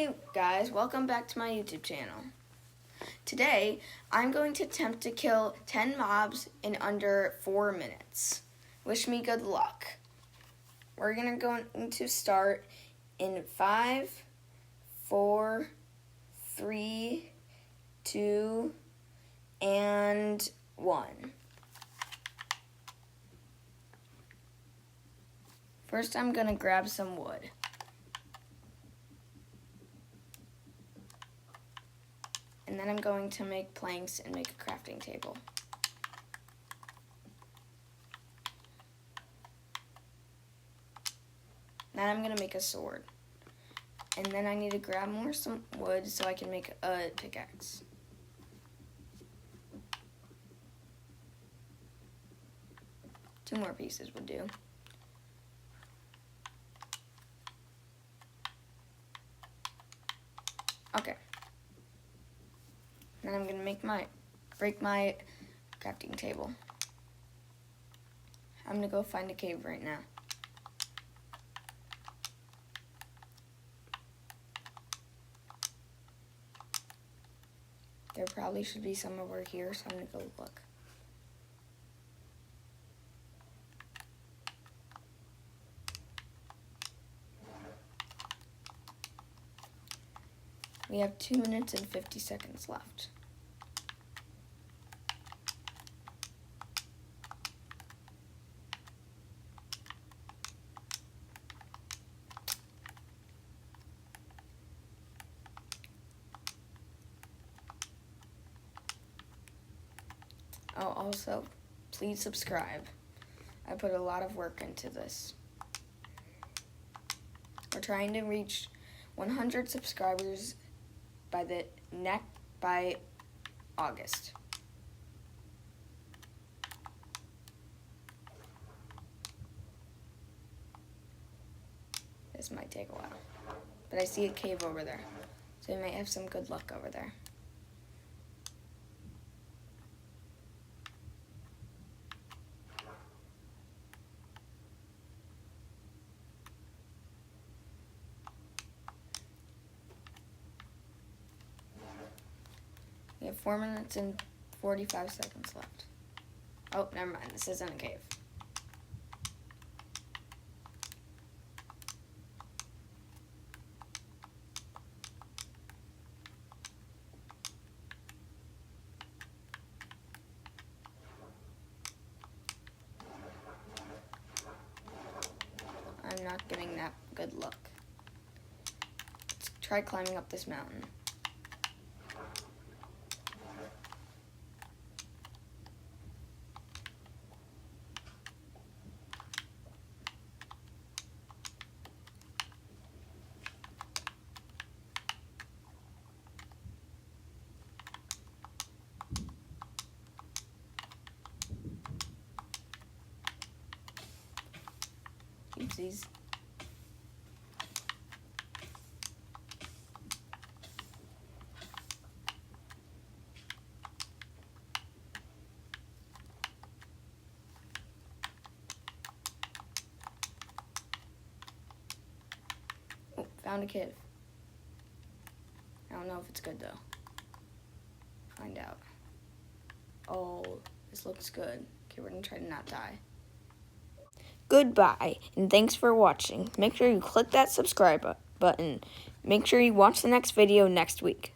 Hey guys, welcome back to my YouTube channel. Today, I'm going to attempt to kill 10 mobs in under 4 minutes. Wish me good luck. We're going to start in 5, 4, 3, 2, and 1. First, I'm going to grab some wood. And then I'm going to make planks and make a crafting table. Then I'm going to make a sword. And then I need to grab some wood so I can make a pickaxe. Two more pieces would do. Okay. Then I'm gonna break my crafting table. I'm gonna go find a cave right now. There probably should be some over here, so I'm gonna go look. We have 2 minutes and 50 seconds left. Oh, also, please subscribe. I put a lot of work into this. We're trying to reach 100 subscribers by August. This might take a while, but I see a cave over there, so we might have some good luck over there. We have 4 minutes and 45 seconds left. Oh, never mind. This isn't a cave. I'm not getting that good luck. Let's try climbing up this mountain. Oopsies. Oh, found a cave. I don't know if it's good though. Find out. Oh, this looks good. Okay, we're gonna try to not die. Goodbye, and thanks for watching. Make sure you click that subscribe button. Make sure you watch the next video next week.